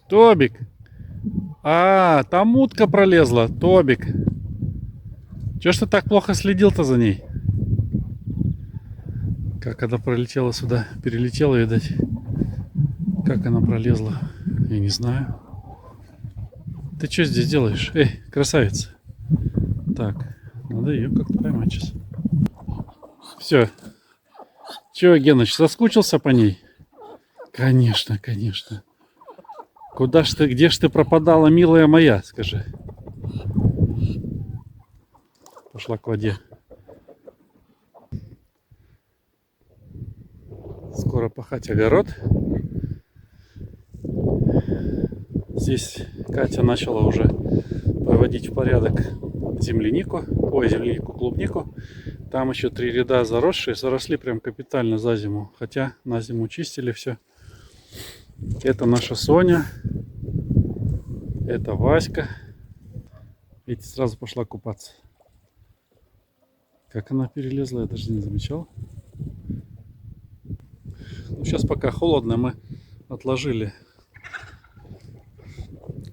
Тобик. Там утка пролезла, Тобик. Чё ж ты так плохо следил-то за ней? Как она пролетела сюда? Перелетела, видать. Как она пролезла? Я не знаю. Ты что здесь делаешь? Эй, красавица. Так, надо ее как-то поймать сейчас. Все. Чего, Геныч, соскучился по ней? Конечно, конечно. Куда ж ты, где ж ты пропадала, милая моя, скажи. Пошла к воде. Скоро пахать огород. Здесь Катя начала уже приводить в порядок землянику. Ой, землянику, клубнику. Там еще 3 ряда заросшие. Заросли прям капитально за зиму. Хотя на зиму чистили все. Это наша Соня. Это Васька. Видите, сразу пошла купаться. Как она перелезла, я даже не замечал. Ну, сейчас пока холодно, мы отложили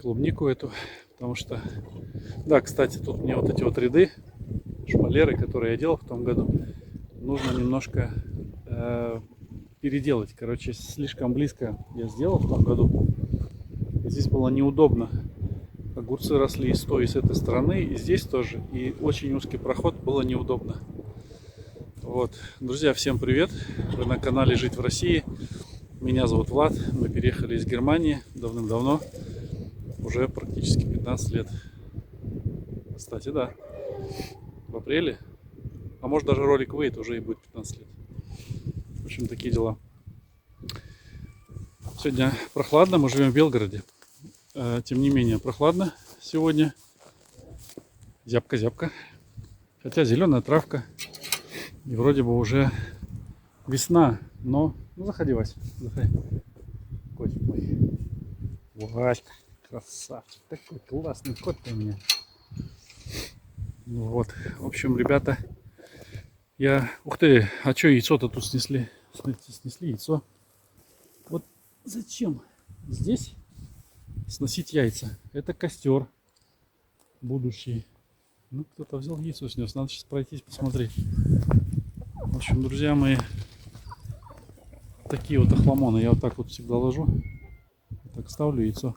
клубнику эту. Потому что... Да, кстати, тут мне вот эти вот ряды, шпалеры, которые я делал в том году, нужно немножко переделать. Короче, слишком близко я сделал в том году. И здесь было неудобно. Огурцы росли и с той, и с этой стороны, и здесь тоже. И очень узкий проход, было неудобно. Вот. Друзья, всем привет! Вы на канале Жить в России. Меня зовут Влад. Мы переехали из Германии давным-давно. Уже практически 15 лет. Кстати, да. В апреле. А может даже ролик выйдет, уже и будет 15 лет. В общем, такие дела. Сегодня прохладно, мы живем в Белгороде. Тем не менее, прохладно сегодня. Зябко-зябко. Хотя зеленая травка. И вроде бы уже весна. Но... Ну, заходи, Вась. Заходи. Котик мой. Васька. Красавчик. Такой классный кот ты у меня. Ну вот. В общем, ребята, я... Ух ты, а что яйцо-то тут снесли? Снесли яйцо. Вот зачем здесь сносить яйца? Это костер будущий. Ну, кто-то взял яйцо снес. Надо сейчас пройтись, посмотреть. В общем, друзья мои, такие вот охламоны. Я вот так вот всегда ложу. Так ставлю яйцо.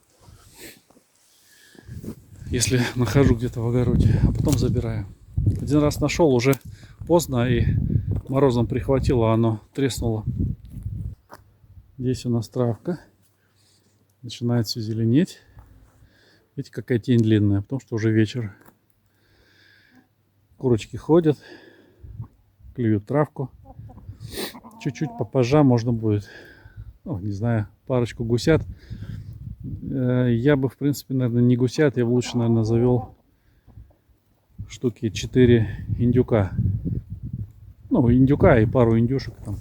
Если нахожу где-то в огороде. А потом забираю. Один раз нашел, уже поздно, и морозом прихватило, оно треснуло. Здесь у нас травка. Начинает все зеленеть. Видите, какая тень длинная, потому что уже вечер. Курочки ходят, клюют травку. Чуть-чуть попозже можно будет, ну, не знаю, парочку гусят. Я бы, в принципе, наверное, не гусят, я бы лучше, наверное, завел штуки 4 индюка. Ну, индюка и пару индюшек там,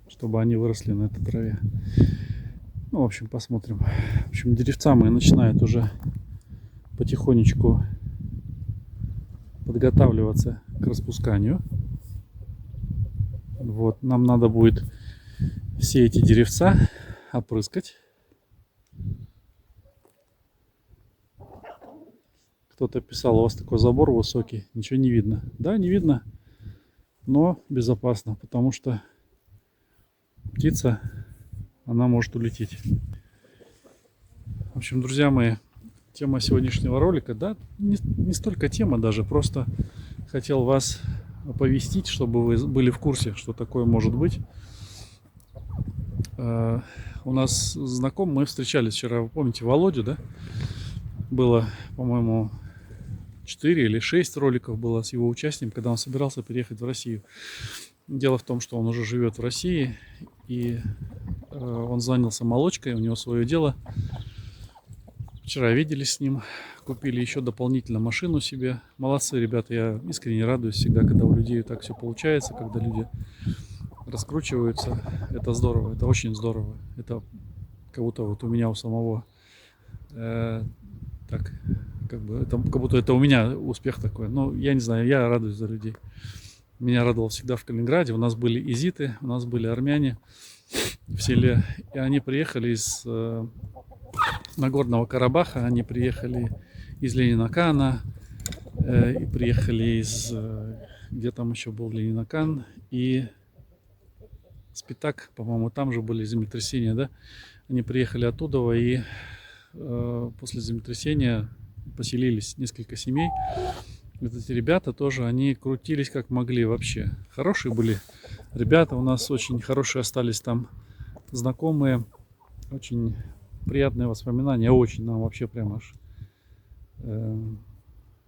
чтобы они выросли на этой траве. Ну, в общем, посмотрим. В общем, деревца мои начинают уже потихонечку подготавливаться к распусканию. Вот, нам надо будет все эти деревца опрыскать. Кто-то писал, у вас такой забор высокий, ничего не видно. Да, не видно, но безопасно, потому что птица, она может улететь. В общем, друзья мои, тема сегодняшнего ролика, да, не столько тема даже, просто хотел вас оповестить, чтобы вы были в курсе, что такое может быть. У нас знакомый, мы встречались вчера, вы помните, Володю, да? Было, по-моему, 4 или 6 роликов было с его участием, когда он собирался переехать в Россию. Дело в том, что он уже живет в России, и он занялся молочкой, у него свое дело. Вчера виделись с ним, купили еще дополнительно машину себе. Молодцы, ребята, я искренне радуюсь всегда, когда у людей так все получается, когда люди раскручиваются. Это здорово, это очень здорово. Это как будто вот у меня у самого так как бы это, как будто это у меня успех такой. Но я не знаю, я радуюсь за людей. Меня радовало всегда в Калининграде. У нас были изиты, у нас были армяне в селе. И они приехали из Нагорного Карабаха, они приехали из Ленинакана, и приехали из... где там еще был Ленинакан, и Спитак, по-моему, там же были землетрясения, да? Они приехали оттуда, и после землетрясения поселились несколько семей. Вот эти ребята тоже, они крутились как могли вообще. Хорошие были ребята, у нас очень хорошие остались там знакомые, очень приятные воспоминания, очень нам вообще прям аж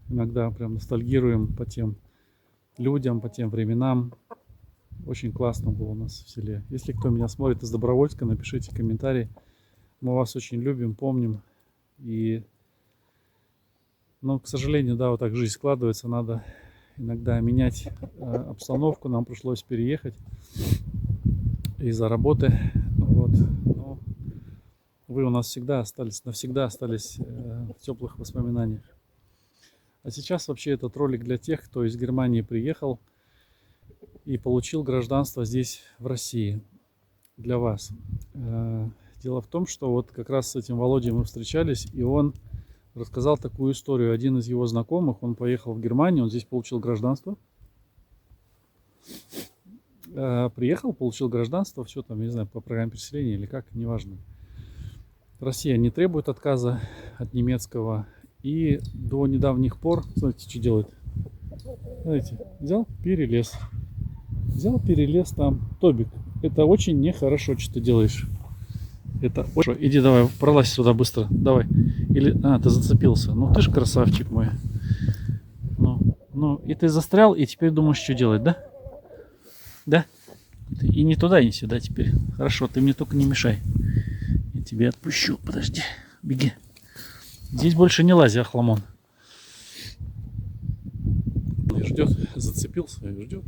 иногда прям ностальгируем по тем людям, по тем временам. Очень классно было у нас в селе. Если кто меня смотрит из Добровольска, напишите комментарий. Мы вас очень любим, помним. И, но, к сожалению, да, вот так жизнь складывается. Надо иногда менять обстановку. Нам пришлось переехать из-за работы. Вот. Но вы у нас всегда остались, навсегда остались в теплых воспоминаниях. А сейчас вообще этот ролик для тех, кто из Германии приехал и получил гражданство здесь, в России, для вас. Дело в том, что вот как раз с этим Володей мы встречались, и он рассказал такую историю. Один из его знакомых, он поехал в Германию, он здесь получил гражданство. Приехал, получил гражданство, все там, не знаю, по программе переселения или как, неважно. Россия не требует отказа от немецкого. И до недавних пор, смотрите, что делает. Смотрите, взял, перелез. Взял, перелез там. Тобик, это очень нехорошо, что ты делаешь. Это очень... Иди давай, пролазь сюда быстро. Давай. Или... ты зацепился. Ну ты ж красавчик мой. Ну, и ты застрял, и теперь думаешь, что делать, да? Да? И не туда, и не сюда теперь. Хорошо, ты мне только не мешай. Я тебя отпущу. Подожди. Беги. Здесь больше не лази, Ахламон. И ждет, зацепился и ждет.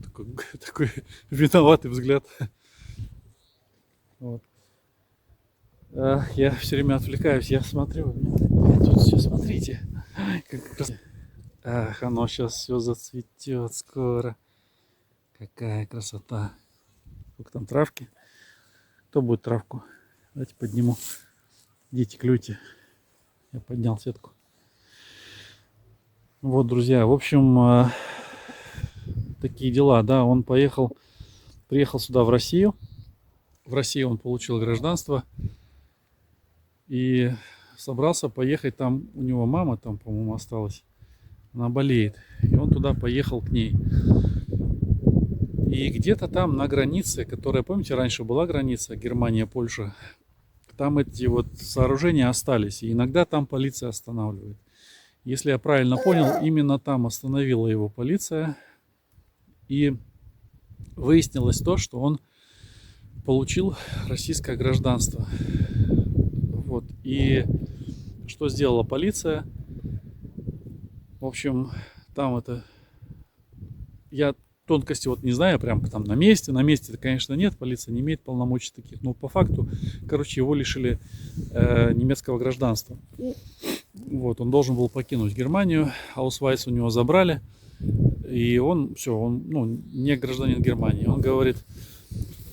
Такой виноватый взгляд. Вот. Я все время отвлекаюсь, я смотрю. Тут все, смотрите. Ах, оно сейчас все зацветет скоро. Какая красота. Сколько там травки? Кто будет травку? Давайте подниму. Идите, клюйте. Я поднял сетку. Вот, друзья, в общем, такие дела, да, он приехал сюда, в Россию. В России он получил гражданство и собрался поехать. Там у него мама, там, по-моему, осталась. Она болеет. И он туда поехал к ней. И где-то там на границе, которая, помните, раньше была граница Германия-Польша, там эти вот сооружения остались, и иногда там полиция останавливает. Если я правильно понял, именно там остановила его полиция, и выяснилось то, что он получил российское гражданство. Вот. И что сделала полиция? В общем, там это... Я тонкости вот не знаю, прям там на месте это, конечно, нет, полиция не имеет полномочий таких, но по факту, короче, его лишили немецкого гражданства. Вот, он должен был покинуть Германию, аусвайс у него забрали, и он, все, он, ну, не гражданин Германии. Он говорит,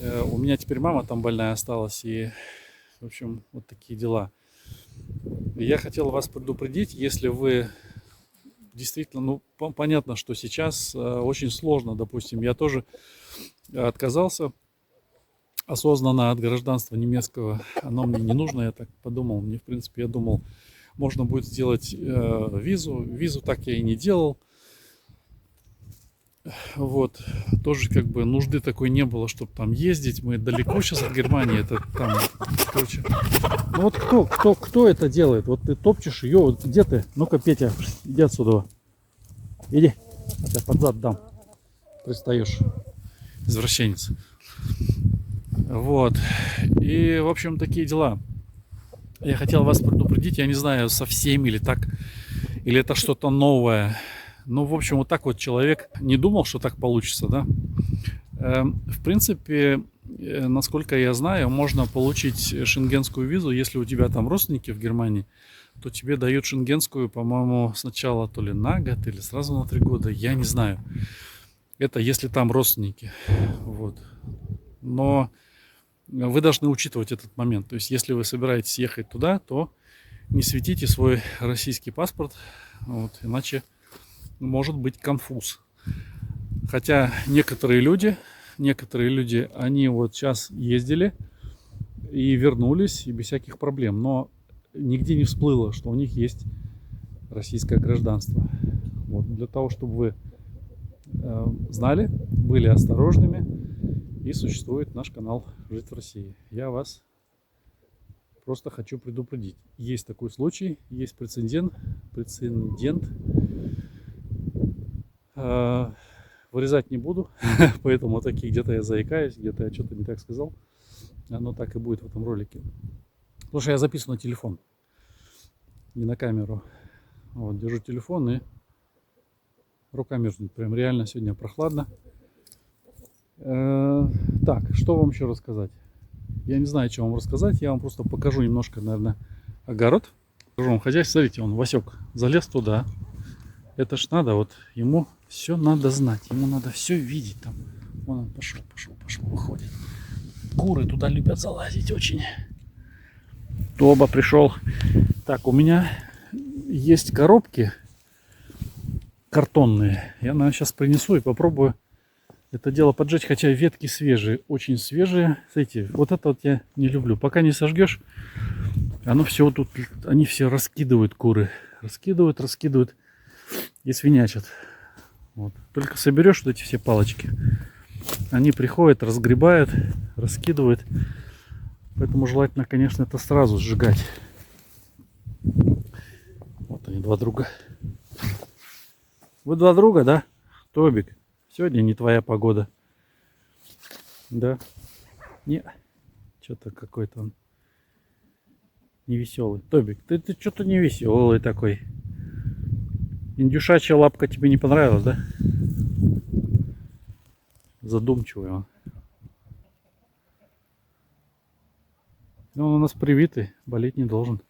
у меня теперь мама там больная осталась, и, в общем, вот такие дела. И я хотел вас предупредить, если вы... Действительно, ну, понятно, что сейчас очень сложно, допустим, я тоже отказался осознанно от гражданства немецкого, оно мне не нужно, я так подумал, мне, в принципе, я думал, можно будет сделать визу так я и не делал, вот, тоже как бы нужды такой не было, чтобы там ездить, мы далеко сейчас от Германии, это там, короче, ну вот кто это делает, вот ты топчешь ее, вот где ты, ну-ка, Петя, иди отсюда, иди, я под зад дам, пристаешь, извращенец, вот, и, в общем, такие дела. Я хотел вас предупредить, я не знаю, со всеми или так, или это что-то новое. Ну, в общем, вот так вот человек не думал, что так получится, да. В принципе, насколько я знаю, можно получить шенгенскую визу, если у тебя там родственники в Германии. то тебе дают шенгенскую, по-моему, сначала то ли на год, или сразу на 3 года, я не знаю. Это если там родственники. Вот. Но вы должны учитывать этот момент. То есть, если вы собираетесь ехать туда, то не светите свой российский паспорт, вот, иначе может быть конфуз. Хотя некоторые люди, они вот сейчас ездили и вернулись, и без всяких проблем. Но нигде не всплыло, что у них есть российское гражданство. Вот, для того, чтобы вы знали, были осторожными, и существует наш канал «Жить в России». Я вас просто хочу предупредить. Есть такой случай, есть прецедент. Вырезать не буду, поэтому такие где-то я заикаюсь, где-то я что-то не так сказал. Оно так и будет в этом ролике. Потому что я записываю на телефон, не на камеру. Вот, держу телефон и рука мерзнет. Прям реально сегодня прохладно. Так, что вам еще рассказать? Я не знаю, что вам рассказать. Я вам просто покажу немножко, наверное, огород. Покажу вам хозяйство. Смотрите, он Васек залез туда. Это ж надо, вот ему все надо знать. Ему надо все видеть там. Вон он пошел, выходит. Куры туда любят залазить очень. Тоба пришел. Так, у меня есть коробки картонные. Я, наверное, сейчас принесу и попробую это дело поджечь. Хотя ветки свежие, очень свежие. Смотрите, вот это вот я не люблю. Пока не сожгешь, оно все тут, они все раскидывают, куры. Раскидывают и свинячат. Вот. Только соберешь вот эти все палочки, они приходят, разгребают, раскидывают. Поэтому желательно, конечно, это сразу сжигать. Вот они, два друга. Вы два друга, да? Тобик, сегодня не твоя погода. Да? Не. Что-то какой-то он невеселый. Тобик, ты что-то невеселый такой. Индюшачья лапка тебе не понравилась, да? Задумчивый он. Но он у нас привитый, болеть не должен.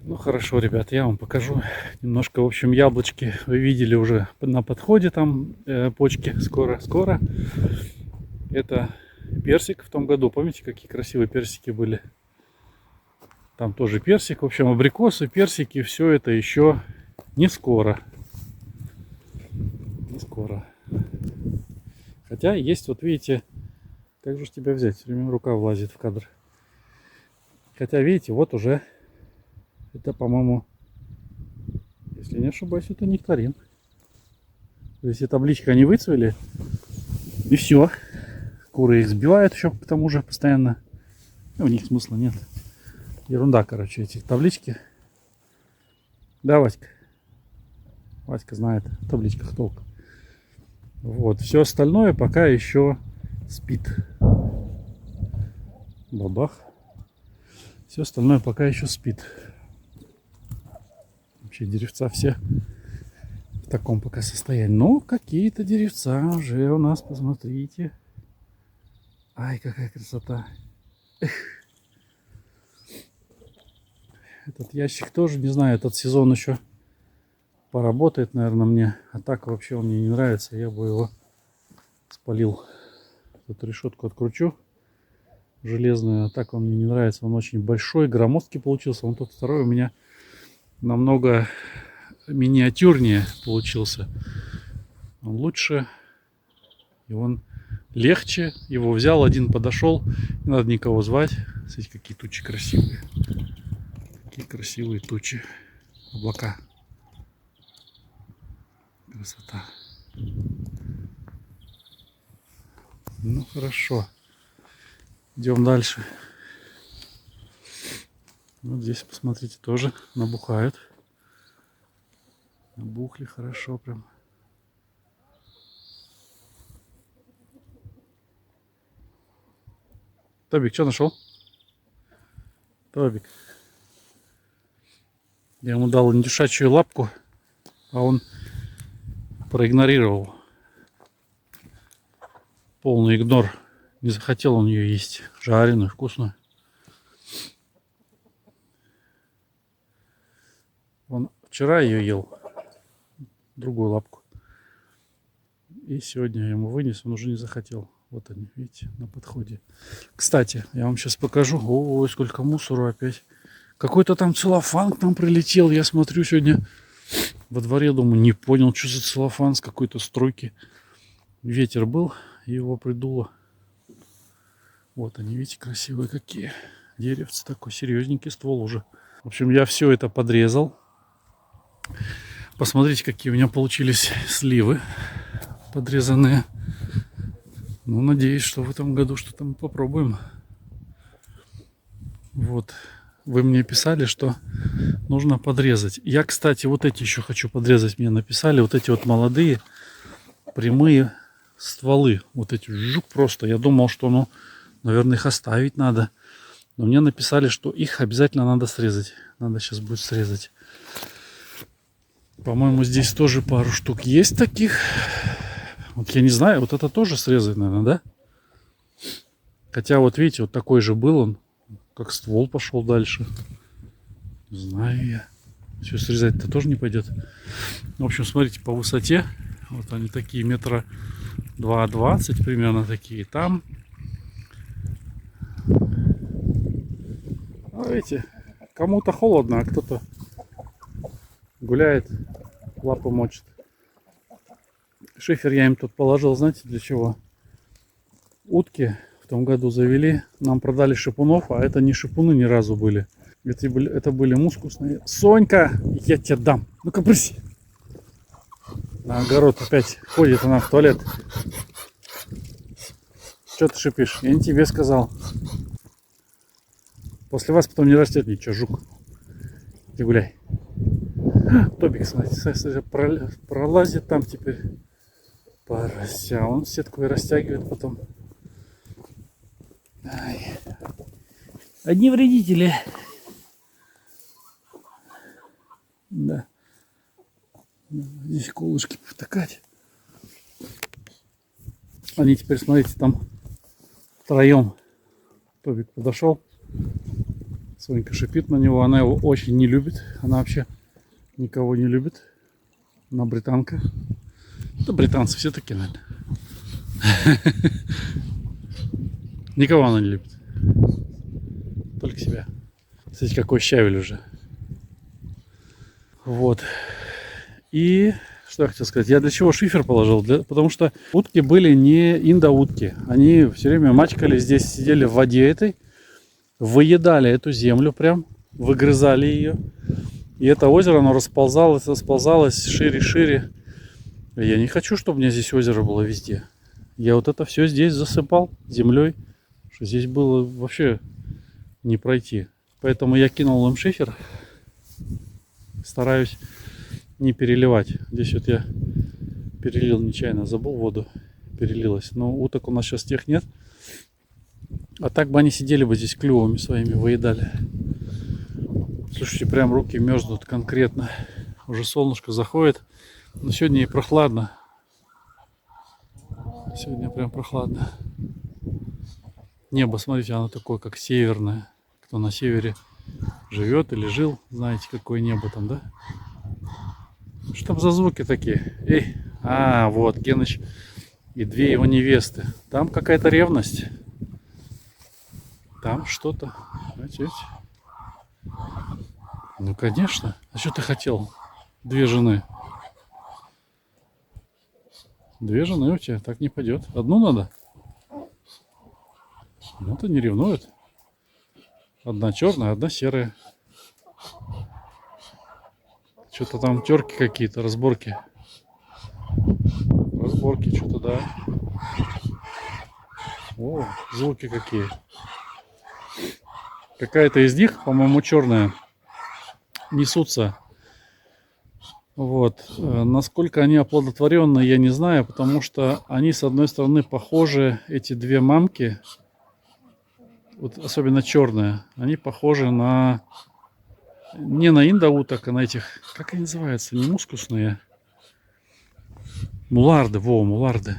Ну хорошо, ребят, я вам покажу немножко. В общем, яблочки вы видели уже на подходе, там почки скоро. Это персик в том году. Помните, какие красивые персики были? Там тоже персик. В общем, абрикосы, персики, все это еще не скоро. Не скоро. Хотя есть, вот видите, как же тебя взять? Все время рука влазит в кадр. Хотя, видите, вот уже это, по-моему, если не ошибаюсь, это нектарин. То есть табличка они выцвели, и все. Куры их сбивают еще к тому же постоянно. И у них смысла нет. Ерунда, короче, эти таблички. Да, Васька? Васька знает в табличках толк. Вот, все остальное пока еще спит. Бабах. Все остальное пока еще спит. Вообще деревца все в таком пока состоянии. Но какие-то деревца уже у нас, посмотрите. Ай, какая красота. Эх. Этот ящик тоже, не знаю, этот сезон еще поработает, наверное, мне. А так вообще он мне не нравится. Я бы его спалил. Эту решетку откручу железную. А так он мне не нравится. Он очень большой, громоздкий получился. Вон тот второй у меня намного миниатюрнее получился. Он лучше. И он легче. Его взял, один подошел. Не надо никого звать. Смотрите, какие тучи красивые. Какие красивые тучи. Облака. Красота. Ну хорошо. Идем дальше. Вот здесь, посмотрите, тоже набухают. Набухли хорошо прям. Тобик, что нашел? Тобик. Я ему дал индюшачью лапку, а он проигнорировал. Полный игнор. Не захотел он ее есть. Жареную, вкусную. Он вчера ее ел, другую лапку. И сегодня я ему вынес, он уже не захотел. Вот они, видите, на подходе. Кстати, я вам сейчас покажу. Ой, сколько мусора опять. Какой-то там целлофан к нам прилетел. Я смотрю сегодня во дворе, думаю, не понял, что за целлофан с какой-то стройки. Ветер был, его придуло. Вот они, видите, красивые какие. Деревце такой, серьезненький ствол уже. В общем, я все это подрезал. Посмотрите, какие у меня получились сливы подрезанные. Ну, надеюсь, что в этом году что-то мы попробуем. Вот. Вы мне писали, что нужно подрезать. Я, кстати, вот эти еще хочу подрезать. Мне написали. Вот эти вот молодые, прямые стволы. Вот эти жук просто. Я думал, что, ну, наверное, их оставить надо. Но мне написали, что их обязательно надо срезать. Надо сейчас будет срезать. По-моему, здесь тоже пару штук есть таких. Вот я не знаю, вот это тоже срезать, наверное, да? Хотя вот видите, вот такой же был он. Как ствол пошел дальше. Не знаю я. Все срезать-то тоже не пойдет. В общем, смотрите, по высоте. Вот они такие метра 2,20 примерно такие. Там. А видите, кому-то холодно, а кто-то гуляет, лапы мочит. Шифер я им тут положил, знаете, для чего? Утки в том году завели, нам продали шипунов, а это не шипуны ни разу были. Это были мускусные. Сонька, я тебе дам. Ну-ка, брысь. На огород опять ходит она в туалет. Что ты шипишь? Я не тебе сказал. После вас потом не растет ничего, жук. Иди гуляй. Топик, смотрите, пролазит там теперь. Порося. Он сетку и растягивает потом. Ай. Одни вредители. Да. Здесь колышки повтыкать. Они теперь, смотрите, там втроем. Тобик подошел. Сонька шипит на него. Она его очень не любит. Она вообще никого не любит. Она британка. Да британцы все такие, наверное. Никого она не любит. Только себя. Смотрите, какой щавель уже. Вот. И что я хотел сказать. Я для чего шифер положил? Потому что утки были не индоутки. Они все время мачкали здесь, сидели в воде этой. Выедали эту землю прям. Выгрызали ее. И это озеро, оно расползалось шире. Я не хочу, чтобы у меня здесь озеро было везде. Я вот это все здесь засыпал землей. Что здесь было вообще не пройти. Поэтому я кинул им шифер. Стараюсь не переливать. Здесь вот я перелил нечаянно, забыл воду. Перелилась. Но уток у нас сейчас тех нет. А так бы они сидели бы здесь клювами своими, выедали. Слушайте, прям руки мерзнут конкретно. Уже солнышко заходит. Но сегодня и прохладно. Сегодня прям прохладно. Небо, смотрите, оно такое, как северное. Кто на севере живет или жил, знаете, какое небо там, да? Что там за звуки такие? Эй, вот Геныч и две его невесты. Там какая-то ревность. Там что-то. Знаете? Ну, конечно. А что ты хотел? Две жены. Две жены у тебя, так не пойдет. Одну надо? Ну-то не ревнует. Одна черная, одна серая. Что-то там терки какие-то, разборки. Разборки, что-то, да. О, звуки какие. Какая-то из них, по-моему, черная. Несутся. Вот. Насколько они оплодотворенные, я не знаю, потому что они, с одной стороны, похожи, эти две мамки, вот особенно черная, они похожи на, не на индоуток, а на этих, как они называются, не мускусные, муларды, муларды.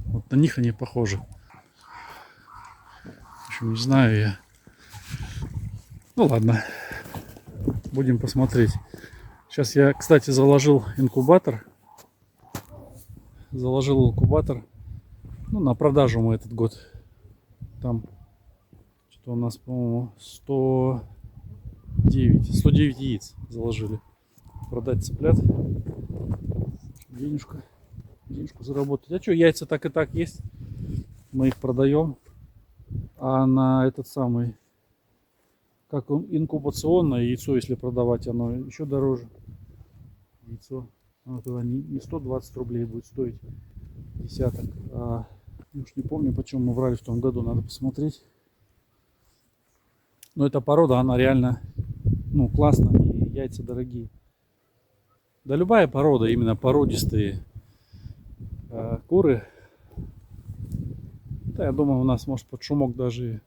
Вот на них они похожи. В общем, не знаю я. Ну ладно, будем посмотреть. Сейчас я, кстати, заложил инкубатор. Заложил инкубатор. Ну, на продажу мы этот год. Там что у нас, по-моему, 109 яиц заложили. Продать цыплят. Денежку заработать. А что, яйца так и так есть. Мы их продаем. А на этот самый, как он, инкубационное яйцо, если продавать, оно еще дороже. Яйцо. Вот не 120 рублей будет стоить десяток. Уж не помню, почему мы брали в том году. Надо посмотреть. Но эта порода, она реально, ну, классная. И яйца дорогие. Да любая порода, именно породистые куры. Да, я думаю, у нас, может, под шумок даже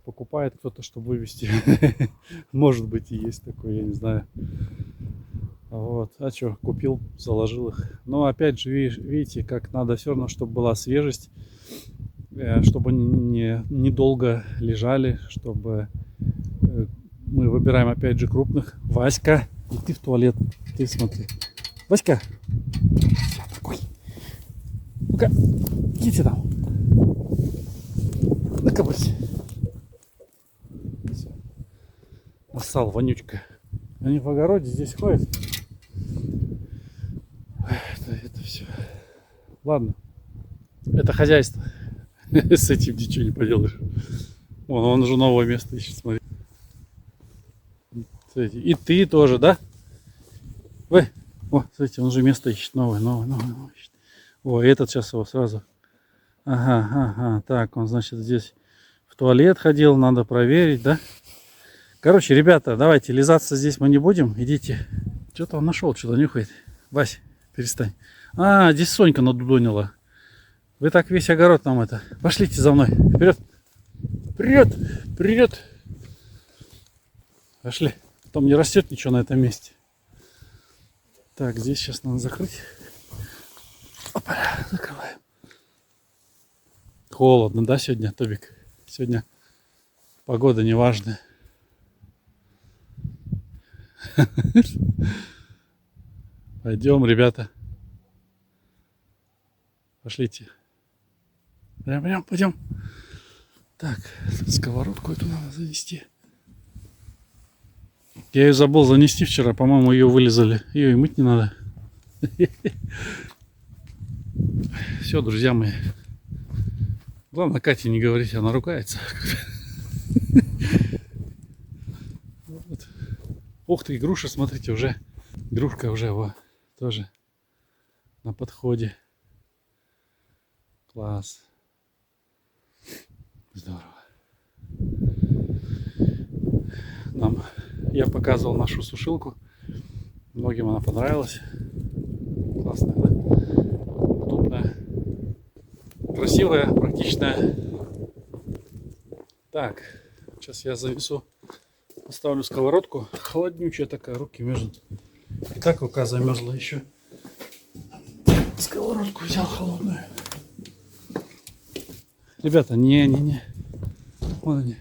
покупает кто-то, чтобы вывести. Может быть, и есть такое, я не знаю. Вот. А что, купил, заложил их. Но опять же, видите, как надо все равно, чтобы была свежесть, чтобы не долго лежали, чтобы мы выбираем опять же крупных. Васька, и ты в туалет, ты смотри. Васька, такой. Ну-ка, идите там. Накопайся. Нассал, вонючка. Они в огороде здесь ходят. Это все. Ладно. Это хозяйство. С этим ничего не поделаешь. Он уже новое место ищет, смотри. Смотрите. И ты тоже, да? Вы. О, смотрите, он уже место ищет новое ищет. О, этот сейчас его сразу. Ага. Так, он, значит, здесь в туалет ходил, надо проверить, да? Короче, ребята, давайте, лизаться здесь мы не будем. Идите. Что-то он нашел, что-то нюхает. Вась, перестань. Здесь Сонька надудонила. Вы так весь огород нам это. Пошлите за мной. Вперед. Вперед. Пошли. Потом не растет ничего на этом месте. Так, здесь сейчас надо закрыть. Опа, закрываем. Холодно, да, сегодня, Тобик? Сегодня погода неважная. Пойдем, ребята. Пошлите. Пойдем. Так, сковородку эту надо занести. Я ее забыл занести вчера, по-моему, ее вылезали. Ее и мыть не надо. Все, друзья мои. Главное, Кате не говорить, она ругается. Ух ты, груша, смотрите, уже. Игрушка уже тоже на подходе. Класс. Здорово. Я показывал нашу сушилку. Многим она понравилась. Классная, да? Удобная. Красивая, практичная. Так, сейчас я занесу. Поставлю сковородку. Холоднючая такая, руки мерзнут. И так рука замерзла еще. Сковородку взял холодную. Ребята, не. Вон они.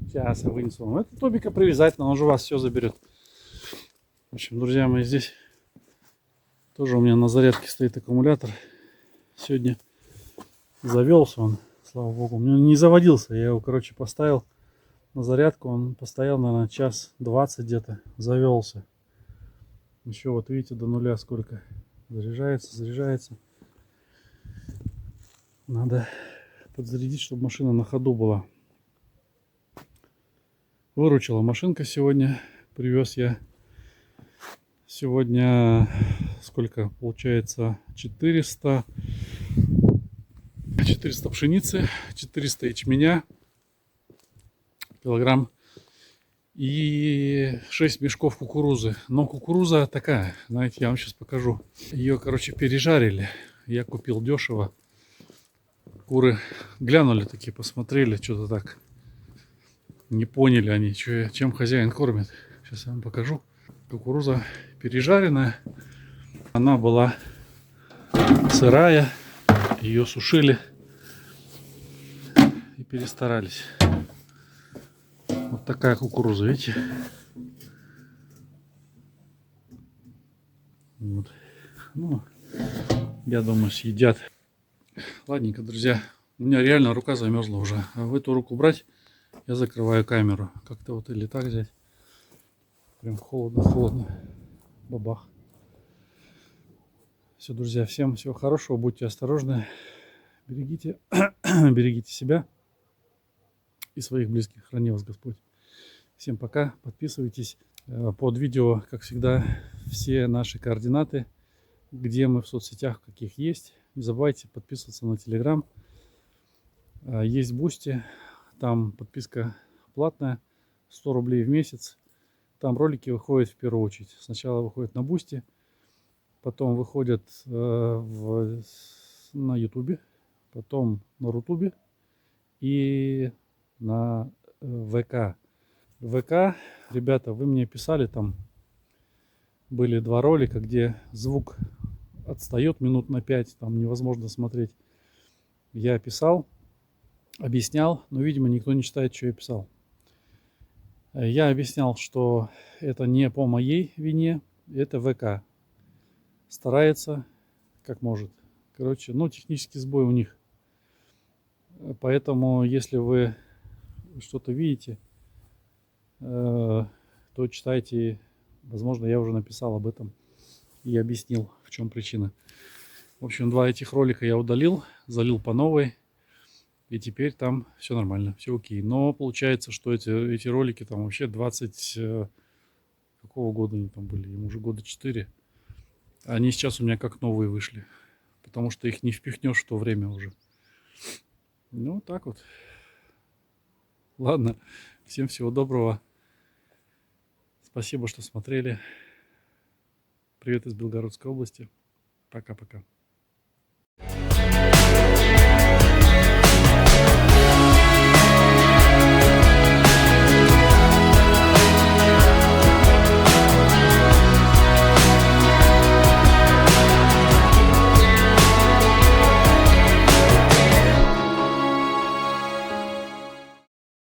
Сейчас я вынесу вам. Это Тобика привязательно, он же у вас все заберет. В общем, друзья мои, здесь тоже у меня на зарядке стоит аккумулятор. Сегодня завелся он, слава богу. У меня не заводился. Я его, короче, поставил на зарядку. Он постоял, наверное, час 20 где-то. Завелся. Еще вот видите, до нуля сколько. Заряжается. Надо подзарядить, чтобы машина на ходу была. Выручила машинка сегодня. Привез я сегодня, сколько получается, 400 пшеницы, 400 ячменя, килограмм, и 6 мешков кукурузы. Но кукуруза такая, знаете, я вам сейчас покажу. Ее, короче, пережарили. Я купил дешево. Куры глянули такие, посмотрели, что-то так. Не поняли они, чем хозяин кормит. Сейчас я вам покажу. Кукуруза пережаренная. Она была сырая. Ее сушили и перестарались. Вот такая кукуруза, видите? Вот. Ну, я думаю, съедят. Ладненько, друзья. У меня реально рука замерзла уже. А в эту руку брать, я закрываю камеру. Как-то вот или так взять. Прям холодно. Бабах. Все, друзья, всем всего хорошего. Будьте осторожны. Берегите, берегите себя и своих близких. Храни вас Господь. Всем пока. Подписывайтесь. Под видео, как всегда, все наши координаты, где мы в соцсетях, каких есть. Не забывайте подписываться на Telegram. Есть Boosty. Там подписка платная. 100 рублей в месяц. Там ролики выходят в первую очередь. Сначала выходят на Boosty. Потом выходят на Ютубе. Потом на Рутубе. И на ВК. ВК, ребята, вы мне писали, там были 2 ролика, где звук отстает минут на 5, там невозможно смотреть. Я писал, объяснял, но, видимо, никто не читает, что я писал. Я объяснял, что это не по моей вине, это ВК старается как может. Короче, ну, технический сбой у них. Поэтому, если вы что-то видите, то читайте. Возможно, я уже написал об этом и объяснил, в чем причина. В общем, 2 этих ролика я удалил, залил по новой. И теперь там все нормально, все окей. Но получается, что эти ролики там вообще 20... Какого года они там были? Им уже года 4. Они сейчас у меня как новые вышли. Потому что их не впихнешь в то время уже. Ну, так вот. Ладно. Всем всего доброго. Спасибо, что смотрели. Привет из Белгородской области. Пока-пока.